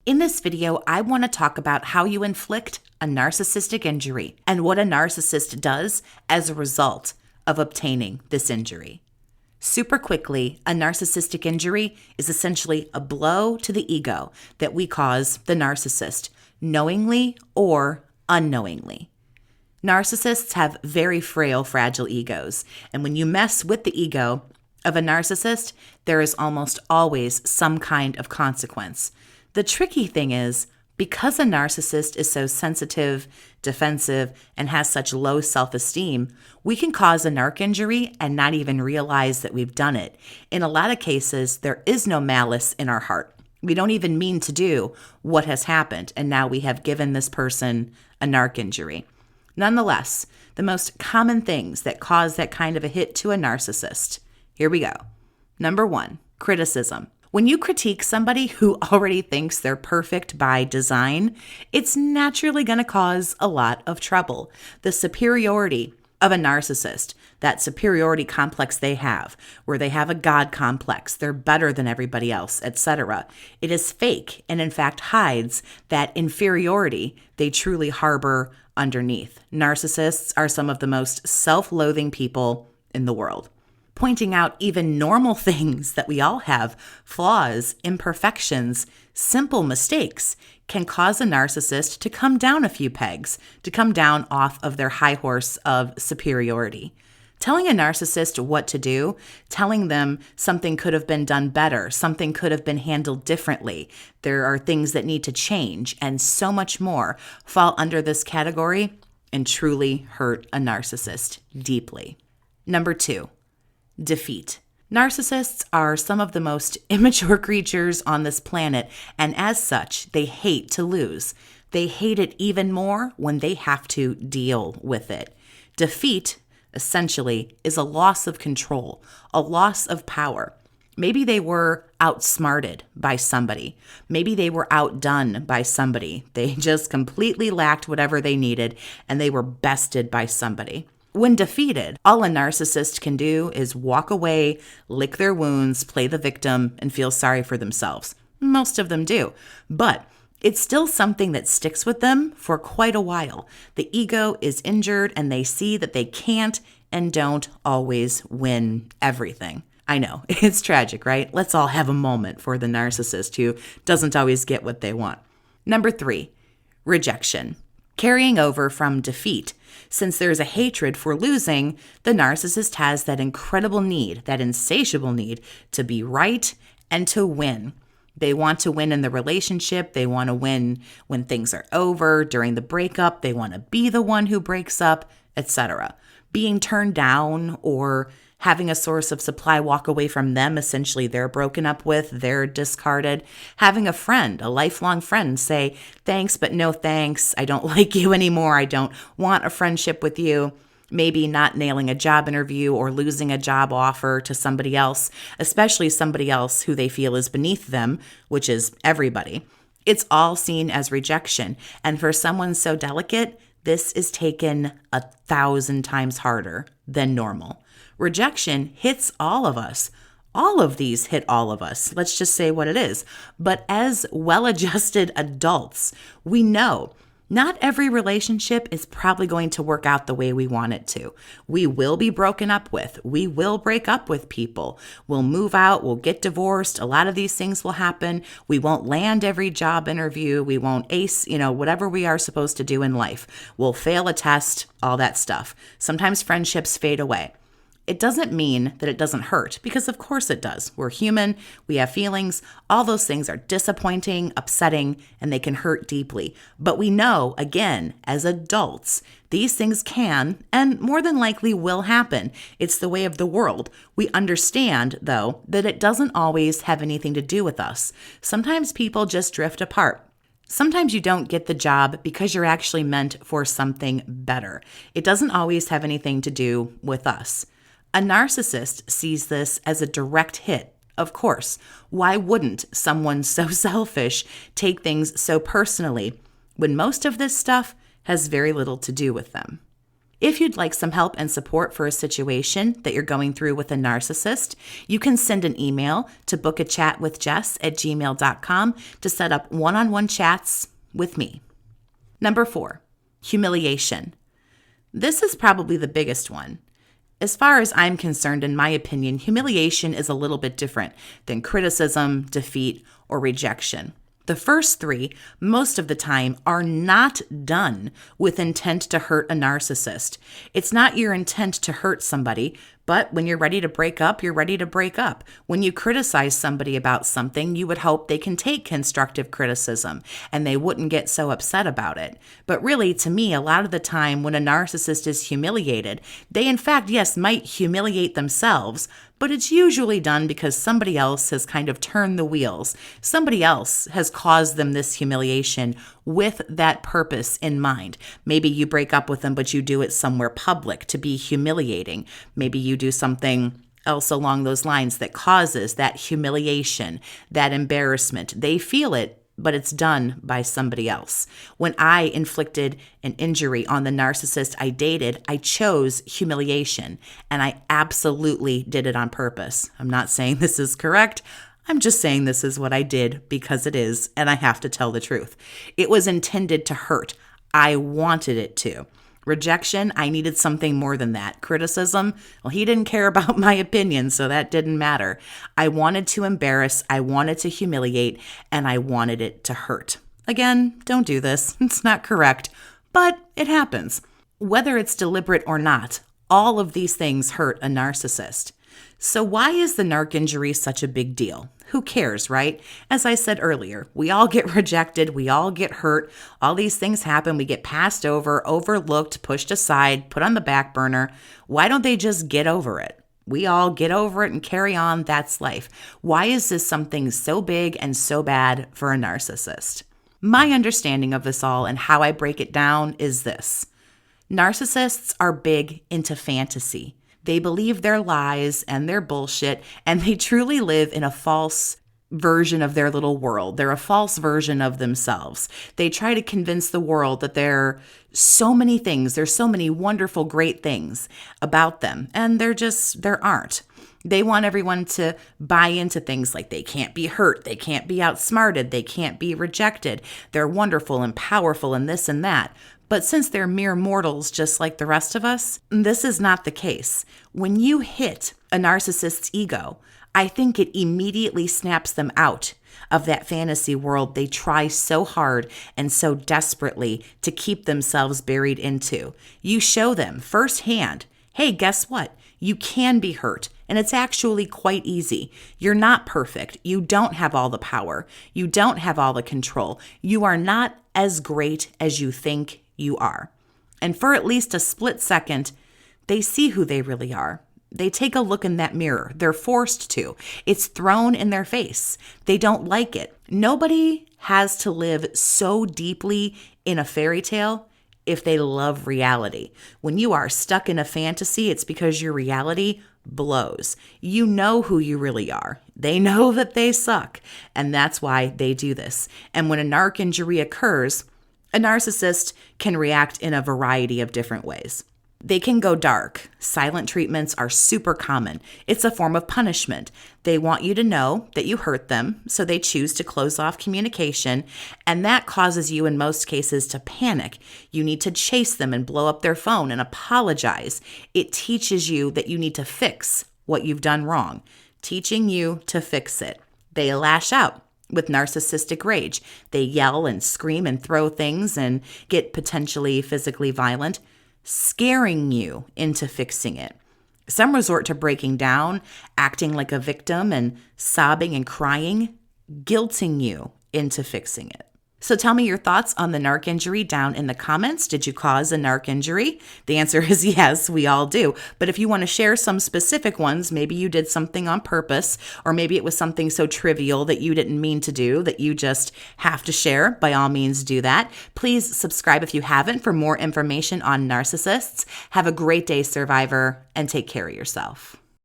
In this video, I want to talk about how you inflict a narcissistic injury and what a narcissist does as a result of obtaining this injury. Super quickly, a narcissistic injury is essentially a blow to the ego that we cause the narcissist, knowingly or unknowingly. Narcissists have very frail, fragile egos, and when you mess with the ego of a narcissist, there is almost always some kind of consequence. The tricky thing is, because a narcissist is so sensitive, defensive, and has such low self-esteem, we can cause a narc injury and not even realize that we've done it. In a lot of cases, there is no malice in our heart. We don't even mean to do what has happened, and now we have given this person a narc injury. Nonetheless, the most common things that cause that kind of a hit to a narcissist. Here we go. Number 1, criticism. When you critique somebody who already thinks they're perfect by design, it's naturally going to cause a lot of trouble. The superiority of a narcissist, that superiority complex they have, where they have a God complex, they're better than everybody else, etc. It is fake and in fact hides that inferiority they truly harbor underneath. Narcissists are some of the most self-loathing people in the world. Pointing out even normal things that we all have, flaws, imperfections, simple mistakes, can cause a narcissist to come down a few pegs, to come down off of their high horse of superiority. Telling a narcissist what to do, telling them something could have been done better, something could have been handled differently, there are things that need to change, and so much more fall under this category and truly hurt a narcissist deeply. Number 2. Defeat. Narcissists are some of the most immature creatures on this planet, and as such, they hate to lose. They hate it even more when they have to deal with it. Defeat, essentially, is a loss of control, a loss of power. Maybe they were outsmarted by somebody. Maybe they were outdone by somebody. They just completely lacked whatever they needed, and they were bested by somebody. When defeated, all a narcissist can do is walk away, lick their wounds, play the victim, and feel sorry for themselves. Most of them do. But it's still something that sticks with them for quite a while. The ego is injured, and they see that they can't and don't always win everything. I know, it's tragic, right? Let's all have a moment for the narcissist who doesn't always get what they want. Number 3, rejection. Carrying over from defeat. Since there's a hatred for losing, the narcissist has that incredible need, that insatiable need to be right and to win. They want to win in the relationship. They want to win when things are over, during the breakup. They want to be the one who breaks up, etc. Being turned down or having a source of supply walk away from them, essentially they're broken up with, they're discarded. Having a friend, a lifelong friend, say, thanks, but no thanks. I don't like you anymore. I don't want a friendship with you. Maybe not nailing a job interview or losing a job offer to somebody else, especially somebody else who they feel is beneath them, which is everybody. It's all seen as rejection. And for someone so delicate, this is taken 1,000 times harder than normal. Rejection hits all of us. All of these hit all of us. Let's just say what it is. But as well-adjusted adults, we know not every relationship is probably going to work out the way we want it to. We will be broken up with. We will break up with people. We'll move out. We'll get divorced. A lot of these things will happen. We won't land every job interview. We won't ace, whatever we are supposed to do in life. We'll fail a test, all that stuff. Sometimes friendships fade away. It doesn't mean that it doesn't hurt, because of course it does. We're human, we have feelings, all those things are disappointing, upsetting, and they can hurt deeply. But we know, again, as adults, these things can, and more than likely will happen. It's the way of the world. We understand, though, that it doesn't always have anything to do with us. Sometimes people just drift apart. Sometimes you don't get the job because you're actually meant for something better. It doesn't always have anything to do with us. A narcissist sees this as a direct hit. Of course, why wouldn't someone so selfish take things so personally when most of this stuff has very little to do with them? If you'd like some help and support for a situation that you're going through with a narcissist, you can send an email to BookAChatWithJess@gmail.com to set up one-on-one chats with me. Number 4, humiliation. This is probably the biggest one. As far as I'm concerned, in my opinion, humiliation is a little bit different than criticism, defeat, or rejection. The first 3, most of the time, are not done with intent to hurt a narcissist. It's not your intent to hurt somebody, but when you're ready to break up, you're ready to break up. When you criticize somebody about something, you would hope they can take constructive criticism and they wouldn't get so upset about it. But really, to me, a lot of the time when a narcissist is humiliated, they in fact, yes, might humiliate themselves, but it's usually done because somebody else has kind of turned the wheels. Somebody else has caused them this humiliation with that purpose in mind. Maybe you break up with them, but you do it somewhere public to be humiliating. Maybe you do something else along those lines that causes that humiliation, that embarrassment. They feel it, but it's done by somebody else. When I inflicted an injury on the narcissist I dated, I chose humiliation, and I absolutely did it on purpose. I'm not saying this is correct. I'm just saying this is what I did because it is, and I have to tell the truth. It was intended to hurt. I wanted it to. Rejection, I needed something more than that. Criticism, well, he didn't care about my opinion, so that didn't matter. I wanted to embarrass, I wanted to humiliate, and I wanted it to hurt. Again, don't do this. It's not correct, but it happens. Whether it's deliberate or not, all of these things hurt a narcissist. So why is the narc injury such a big deal? Who cares, right? As I said earlier, we all get rejected, we all get hurt, all these things happen, we get passed over, overlooked, pushed aside, put on the back burner. Why don't they just get over it? We all get over it and carry on, that's life. Why is this something so big and so bad for a narcissist? My understanding of this all and how I break it down is this. Narcissists are big into fantasy. They believe their lies and their bullshit, and they truly live in a false version of their little world. They're a false version of themselves. They try to convince the world that there are so many things, there's so many wonderful, great things about them, and there aren't. They want everyone to buy into things like they can't be hurt, they can't be outsmarted, they can't be rejected. They're wonderful and powerful and this and that. But since they're mere mortals just like the rest of us, this is not the case. When you hit a narcissist's ego, I think it immediately snaps them out of that fantasy world they try so hard and so desperately to keep themselves buried into. You show them firsthand, hey, guess what? You can be hurt, and it's actually quite easy. You're not perfect. You don't have all the power. You don't have all the control. You are not as great as you think you are. And for at least a split second, they see who they really are. They take a look in that mirror. They're forced to. It's thrown in their face. They don't like it. Nobody has to live so deeply in a fairy tale if they love reality. When you are stuck in a fantasy, it's because your reality blows. You know who you really are. They know that they suck, and that's why they do this. And when a narc injury occurs, a narcissist can react in a variety of different ways. They can go dark. Silent treatments are super common. It's a form of punishment. They want you to know that you hurt them, so they choose to close off communication, and that causes you in most cases to panic. You need to chase them and blow up their phone and apologize. It teaches you that you need to fix what you've done wrong, teaching you to fix it. They lash out with narcissistic rage. They yell and scream and throw things and get potentially physically violent, scaring you into fixing it. Some resort to breaking down, acting like a victim and sobbing and crying, guilting you into fixing it. So tell me your thoughts on the narc injury down in the comments. Did you cause a narc injury? The answer is yes, we all do. But if you want to share some specific ones, maybe you did something on purpose, or maybe it was something so trivial that you didn't mean to do that you just have to share, by all means do that. Please subscribe if you haven't for more information on narcissists. Have a great day, survivor, and take care of yourself.